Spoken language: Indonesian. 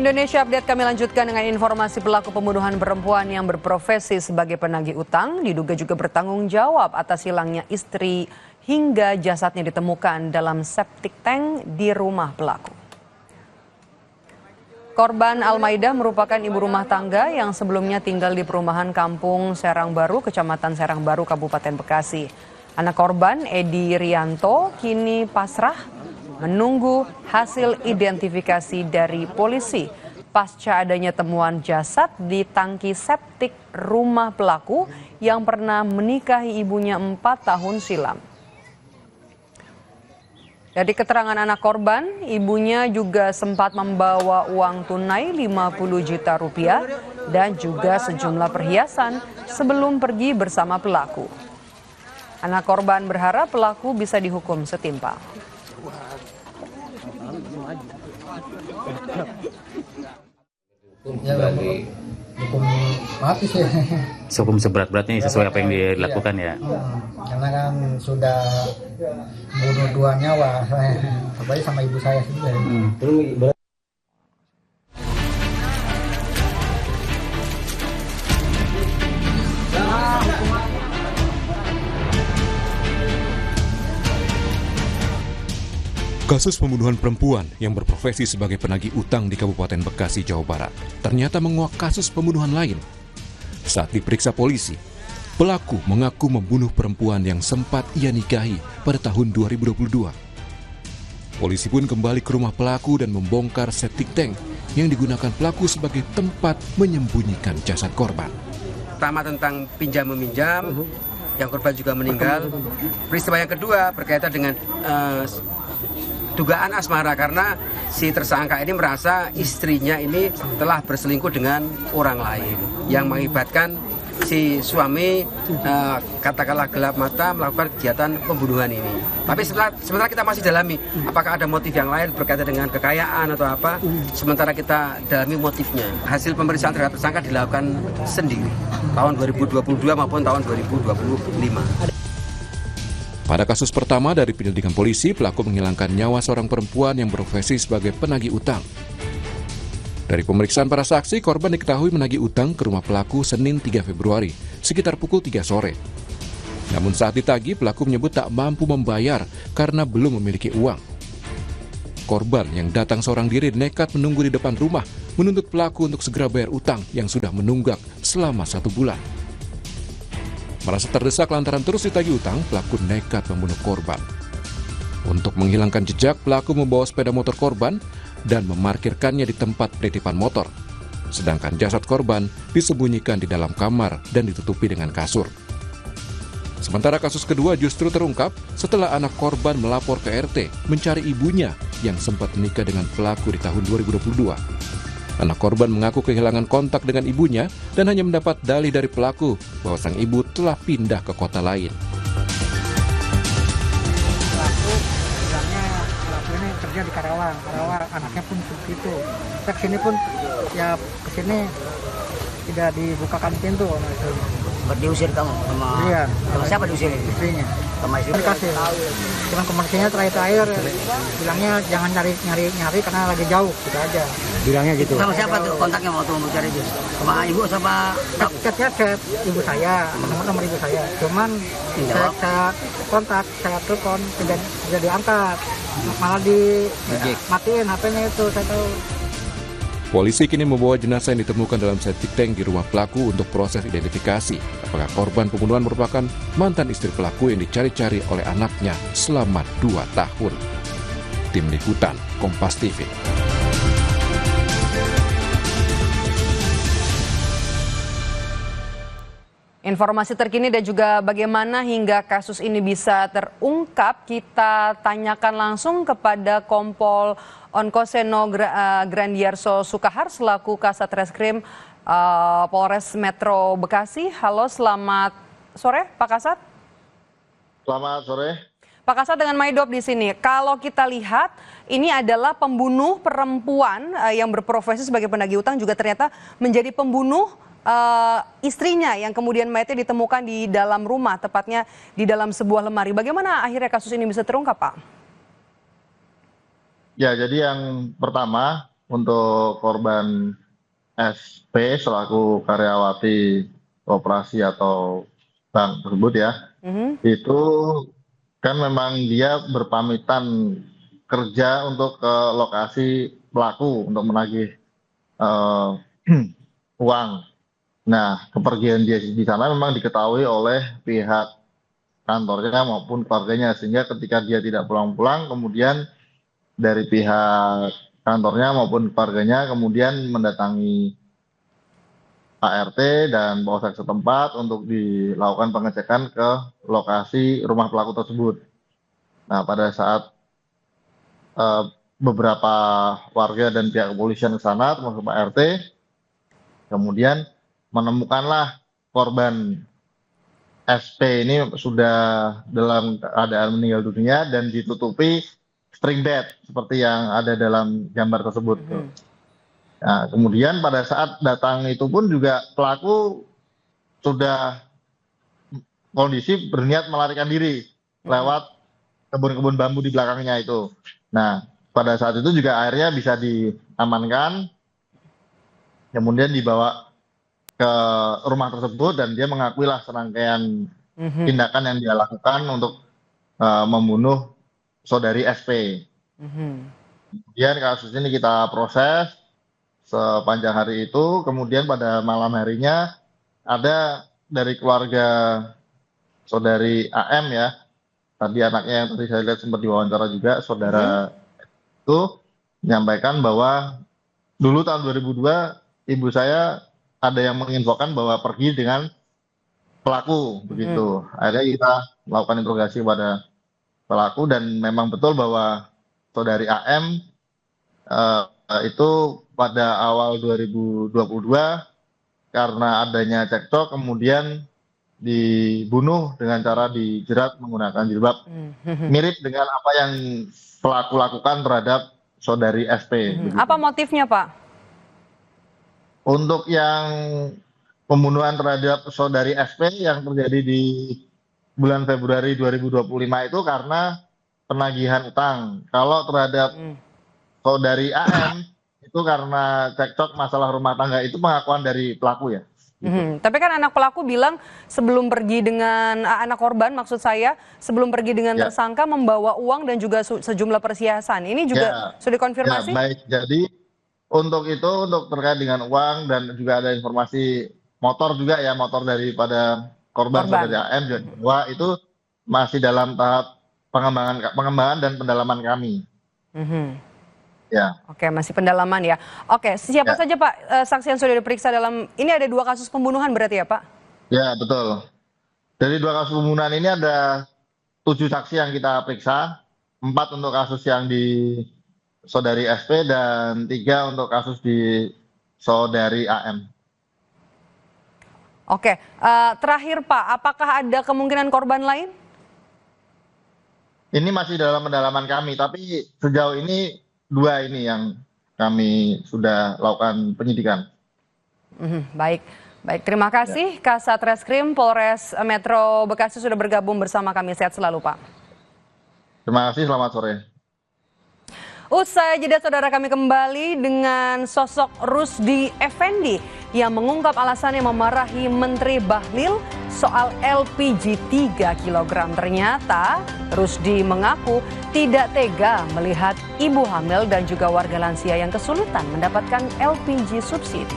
Indonesia Update kami lanjutkan dengan informasi pelaku pembunuhan perempuan yang berprofesi sebagai penagih utang diduga juga bertanggung jawab atas hilangnya istri hingga jasadnya ditemukan dalam septic tank di rumah pelaku. Korban Almaidah merupakan ibu rumah tangga yang sebelumnya tinggal di perumahan Kampung Serang Baru, Kecamatan Serang Baru, Kabupaten Bekasi. Anak korban, Edi Rianto, kini pasrah menunggu hasil identifikasi dari polisi pasca adanya temuan jasad di tangki septik rumah pelaku yang pernah menikahi ibunya 4 tahun silam. Dari keterangan anak korban, ibunya juga sempat membawa uang tunai 50 juta rupiah dan juga sejumlah perhiasan sebelum pergi bersama pelaku. Anak korban berharap pelaku bisa dihukum setimpal. Ya, hukum mati sih. Hukum seberat-beratnya sesuai apa yang dilakukan ya. Karena kan sudah bunuh 2 nyawa, apalagi sama ibu saya sendiri. Kasus pembunuhan perempuan yang berprofesi sebagai penagih utang di Kabupaten Bekasi, Jawa Barat ternyata menguak kasus pembunuhan lain. Saat diperiksa polisi, pelaku mengaku membunuh perempuan yang sempat ia nikahi pada tahun 2022. Polisi pun kembali ke rumah pelaku dan membongkar septic tank yang digunakan pelaku sebagai tempat menyembunyikan jasad korban. Pertama tentang pinjam-meminjam, yang korban juga meninggal. Peristiwa yang kedua berkaitan dengan dugaan asmara karena si tersangka ini merasa istrinya ini telah berselingkuh dengan orang lain yang mengakibatkan si suami katakanlah gelap mata melakukan kegiatan pembunuhan ini. Tapi sementara kita masih dalami apakah ada motif yang lain berkaitan dengan kekayaan atau apa. Sementara kita dalami motifnya. Hasil pemeriksaan terhadap tersangka dilakukan sendiri tahun 2022 maupun tahun 2025. Pada kasus pertama dari penyelidikan polisi, pelaku menghilangkan nyawa seorang perempuan yang berprofesi sebagai penagih utang. Dari pemeriksaan para saksi, korban diketahui menagih utang ke rumah pelaku Senin 3 Februari, sekitar pukul 3 sore. Namun saat ditagih, pelaku menyebut tak mampu membayar karena belum memiliki uang. Korban yang datang seorang diri nekat menunggu di depan rumah, menuntut pelaku untuk segera bayar utang yang sudah menunggak selama 1 bulan. Merasa terdesak lantaran terus ditagih utang, pelaku nekat membunuh korban. Untuk menghilangkan jejak, pelaku membawa sepeda motor korban dan memarkirkannya di tempat penitipan motor. Sedangkan jasad korban disembunyikan di dalam kamar dan ditutupi dengan kasur. Sementara kasus kedua justru terungkap setelah anak korban melapor ke RT mencari ibunya yang sempat menikah dengan pelaku di tahun 2022. Anak korban mengaku kehilangan kontak dengan ibunya dan hanya mendapat dalih dari pelaku bahwa sang ibu telah pindah ke kota lain. Pelaku ini kerja di Karawang, anaknya pun begitu. Kita kesini pun ya kesini tidak dibukakan pintu. Diusir kamu sama Iya. Sama siapa diusir? Istrinya. Sama istri. Dikasih. Cuman komunikasinya terakhir bilangnya jangan nyari karena lagi jauh, gitu aja. Bilangnya gitu. Sama siapa tuh kontaknya waktu mau cari itu? Sama ibu sama Chatnya ibu saya, nomor ibu saya. Cuman saya kontak, saya telepon tidak diangkat, malah dimatiin HP-nya itu, saya tahu. Polisi kini membawa jenazah yang ditemukan dalam septic tank di rumah pelaku untuk proses identifikasi. Apakah korban pembunuhan merupakan mantan istri pelaku yang dicari-cari oleh anaknya selama 2 tahun. Tim Liputan, Kompas TV. Informasi terkini dan juga bagaimana hingga kasus ini bisa terungkap, kita tanyakan langsung kepada Kompol Onkoseno Grandiarso Sukahar selaku Kasat Reskrim Polres Metro Bekasi. Halo, selamat sore Pak Kasat. Selamat sore. Pak Kasat dengan Maidop di sini. Kalau kita lihat ini adalah pembunuh perempuan yang berprofesi sebagai penagih utang juga ternyata menjadi pembunuh istrinya yang kemudian mayatnya ditemukan di dalam rumah, tepatnya di dalam sebuah lemari. Bagaimana akhirnya kasus ini bisa terungkap, Pak? Ya, jadi yang pertama untuk korban SP selaku karyawati koperasi atau bank tersebut ya, itu kan memang dia berpamitan kerja untuk ke lokasi pelaku untuk menagih uang. Nah, kepergian dia di sana memang diketahui oleh pihak kantornya maupun keluarganya, sehingga ketika dia tidak pulang-pulang, kemudian dari pihak kantornya maupun keluarganya kemudian mendatangi ART dan polsek setempat untuk dilakukan pengecekan ke lokasi rumah pelaku tersebut. Nah, pada saat beberapa warga dan pihak kepolisian ke sana, termasuk Pak RT, kemudian menemukanlah korban SP ini sudah dalam keadaan meninggal dunia dan ditutupi spring bed seperti yang ada dalam gambar tersebut. Nah, kemudian pada saat datang itu pun juga pelaku sudah kondisi berniat melarikan diri lewat kebun-kebun bambu di belakangnya itu. Nah, pada saat itu juga akhirnya bisa diamankan, kemudian dibawa ke rumah tersebut dan dia mengakuilah serangkaian tindakan yang dia lakukan untuk membunuh saudari SP. Kemudian kasus ini kita proses sepanjang hari itu, kemudian pada malam harinya ada dari keluarga saudari AM ya, tadi anaknya yang tadi saya lihat sempat diwawancara juga, saudara itu menyampaikan bahwa dulu tahun 2002 ibu saya ada yang menginfokan bahwa pergi dengan pelaku begitu. Akhirnya kita melakukan interogasi kepada pelaku dan memang betul bahwa saudari AM itu pada awal 2022 karena adanya cekcok kemudian dibunuh dengan cara dijerat menggunakan jilbab, mirip dengan apa yang pelaku lakukan terhadap saudari SP. Apa motifnya, Pak? Untuk yang pembunuhan terhadap saudari SP yang terjadi di bulan Februari 2025 itu karena penagihan utang. Kalau terhadap saudari AM itu karena cekcok masalah rumah tangga, itu pengakuan dari pelaku ya. Tapi kan anak pelaku bilang sebelum pergi dengan anak korban, maksud saya sebelum pergi dengan tersangka membawa uang dan juga sejumlah perhiasan. Ini juga sudah dikonfirmasi? Ya, baik. Jadi untuk itu, untuk terkait dengan uang dan juga ada informasi motor juga ya, motor daripada korban saudari AM bahwa itu masih dalam tahap pengembangan dan pendalaman kami. Ya. Oke, masih pendalaman ya. Oke, siapa saja Pak saksi yang sudah diperiksa dalam ini? Ada 2 kasus pembunuhan berarti ya Pak? Ya, betul. Dari 2 kasus pembunuhan ini ada 7 saksi yang kita periksa, 4 untuk kasus yang di saudari SP dan 3 untuk kasus di saudari AM. Oke, terakhir Pak, apakah ada kemungkinan korban lain? Ini masih dalam pendalaman kami, tapi sejauh ini 2 ini yang kami sudah lakukan penyidikan. Baik, terima kasih Kasat Reskrim Polres Metro Bekasi sudah bergabung bersama kami. Sehat selalu Pak. Terima kasih, selamat sore. Usai jeda saudara, kami kembali dengan sosok Rusdi Effendi yang mengungkap alasannya memarahi Menteri Bahlil soal LPG 3 kg. Ternyata Rusdi mengaku tidak tega melihat ibu hamil dan juga warga lansia yang kesulitan mendapatkan LPG subsidi.